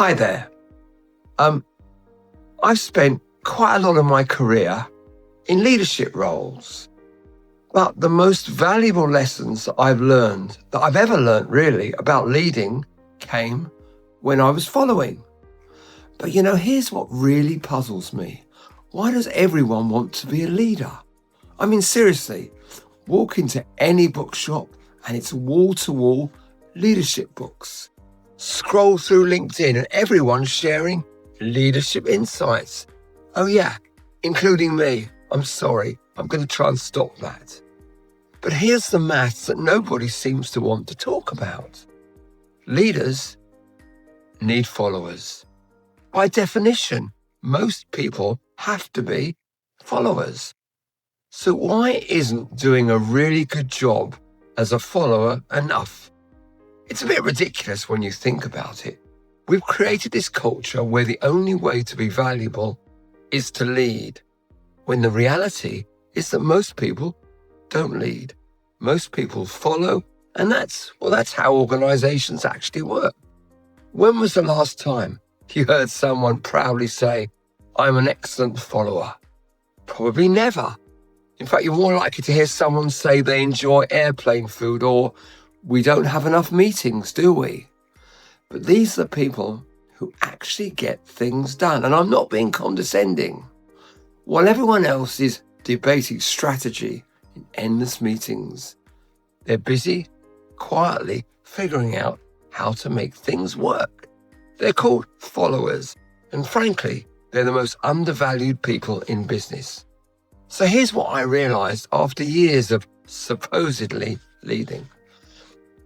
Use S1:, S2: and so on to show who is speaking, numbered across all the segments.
S1: Hi there. I've spent quite a lot of my career in leadership roles, but the most valuable lessons that I've ever learned really about leading came when I was following. But here's what really puzzles me. Why does everyone want to be a leader? I mean, seriously, walk into any bookshop and it's wall-to-wall leadership books. Scroll through LinkedIn and everyone's sharing leadership insights. Oh yeah, including me. I'm sorry, I'm going to try and stop that. But here's the maths that nobody seems to want to talk about. Leaders need followers. By definition, most people have to be followers. So why isn't doing a really good job as a follower enough? It's a bit ridiculous when you think about it. We've created this culture where the only way to be valuable is to lead, when the reality is that most people don't lead. Most people follow, and that's how organizations actually work. When was the last time you heard someone proudly say, "I'm an excellent follower"? Probably never. In fact, you're more likely to hear someone say they enjoy airplane food or "we don't have enough meetings, do we?" But these are the people who actually get things done. And I'm not being condescending. While everyone else is debating strategy in endless meetings, they're busy, quietly figuring out how to make things work. They're called followers. And frankly, they're the most undervalued people in business. So here's what I realized after years of supposedly leading.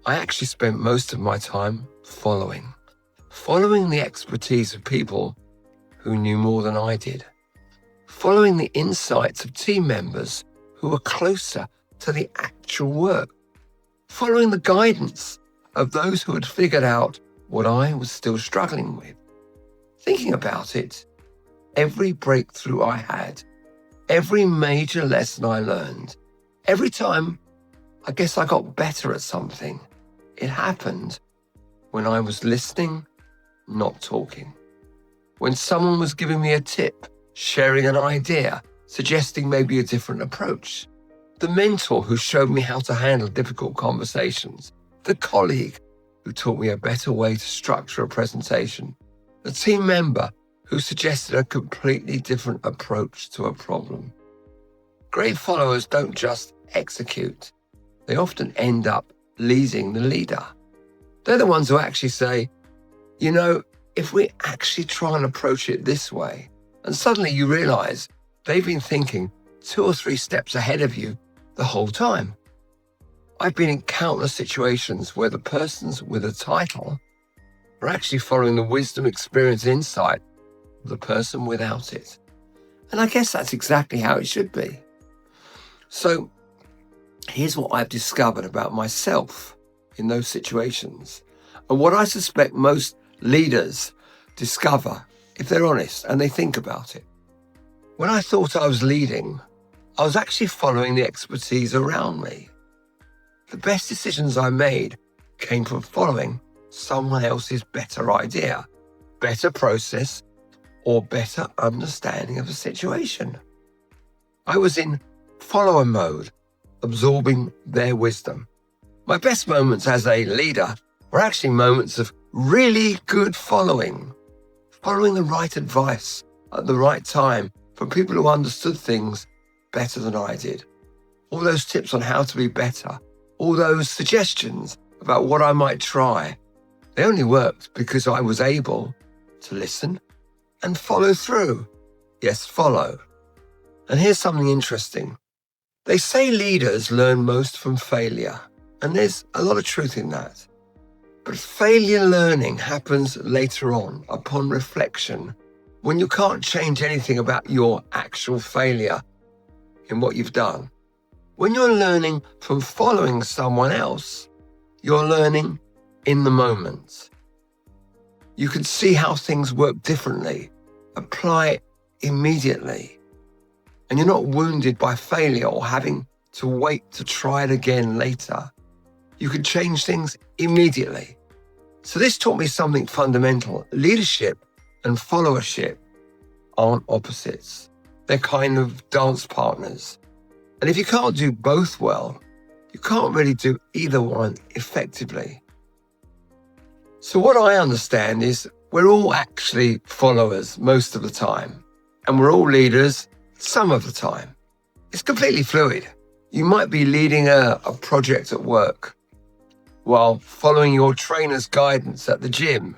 S1: I actually spent most of my time following the expertise of people who knew more than I did, following the insights of team members who were closer to the actual work, following the guidance of those who had figured out what I was still struggling with. Thinking about it, every breakthrough I had, every major lesson I learned, every time I guess I got better at something, it happened when I was listening, not talking. When someone was giving me a tip, sharing an idea, suggesting maybe a different approach. The mentor who showed me how to handle difficult conversations. The colleague who taught me a better way to structure a presentation. The team member who suggested a completely different approach to a problem. Great followers don't just execute. They often end up leading the leader. They're the ones who actually say, if we actually try and approach it this way, and suddenly you realize they've been thinking 2 or 3 steps ahead of you the whole time. I've been in countless situations where the persons with a title are actually following the wisdom, experience, and insight of the person without it. And I guess that's exactly how it should be. So here's what I've discovered about myself in those situations, and what I suspect most leaders discover if they're honest and they think about it. When I thought I was leading, I was actually following the expertise around me. The best decisions I made came from following someone else's better idea, better process, or better understanding of the situation. I was in follower mode, absorbing their wisdom. My best moments as a leader were actually moments of really good following the right advice at the right time from people who understood things better than I did. All those tips on how to be better, all those suggestions about what I might try, they only worked because I was able to listen and follow through. Yes, follow. And here's something interesting. They say leaders learn most from failure, and there's a lot of truth in that. But failure learning happens later on, upon reflection, when you can't change anything about your actual failure in what you've done. When you're learning from following someone else, you're learning in the moment. You can see how things work differently, apply it immediately. And you're not wounded by failure or having to wait to try it again later. You can change things immediately. So this taught me something fundamental. Leadership and followership aren't opposites. They're kind of dance partners. And if you can't do both well, you can't really do either one effectively. So what I understand is we're all actually followers most of the time, and we're all leaders some of the time. It's completely fluid. You might be leading a project at work while following your trainer's guidance at the gym,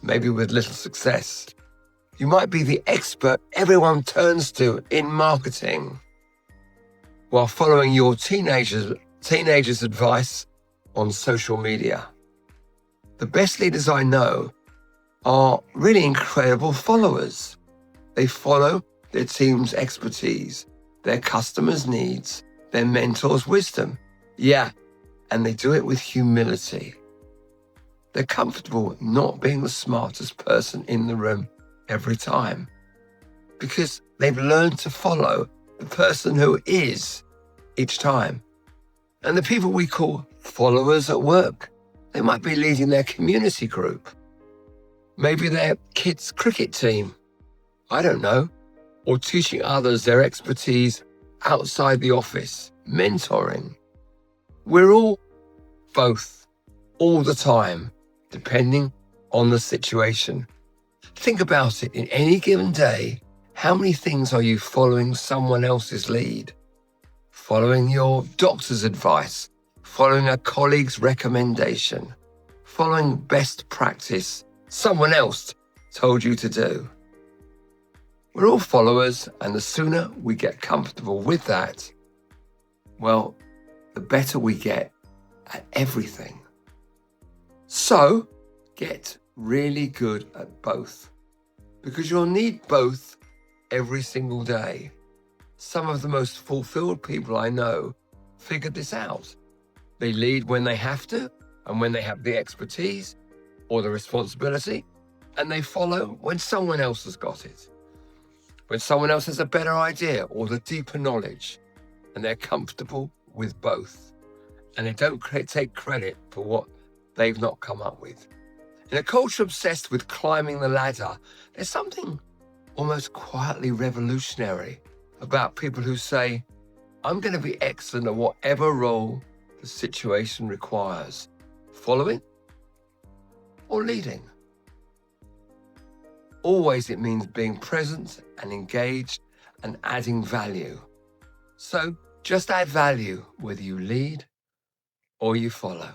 S1: maybe with little success. You might be the expert everyone turns to in marketing while following your teenager's advice on social media. The best leaders I know are really incredible followers. They follow their team's expertise, their customers' needs, their mentors' wisdom. Yeah, and they do it with humility. They're comfortable not being the smartest person in the room every time because they've learned to follow the person who is each time. And the people we call followers at work, they might be leading their community group, maybe their kids' cricket team, I don't know, or teaching others their expertise outside the office, mentoring. We're all both, all the time, depending on the situation. Think about it. In any given day, how many things are you following someone else's lead? Following your doctor's advice, following a colleague's recommendation, following best practice someone else told you to do. We're all followers, and the sooner we get comfortable with that, well, the better we get at everything. So, get really good at both, because you'll need both every single day. Some of the most fulfilled people I know figured this out. They lead when they have to and when they have the expertise or the responsibility, and they follow when someone else has got it. When someone else has a better idea or the deeper knowledge, and they're comfortable with both, and they don't take credit for what they've not come up with. In a culture obsessed with climbing the ladder, there's something almost quietly revolutionary about people who say, I'm going to be excellent at whatever role the situation requires, following or leading. Always it means being present and engaged and adding value. So just add value whether you lead or you follow.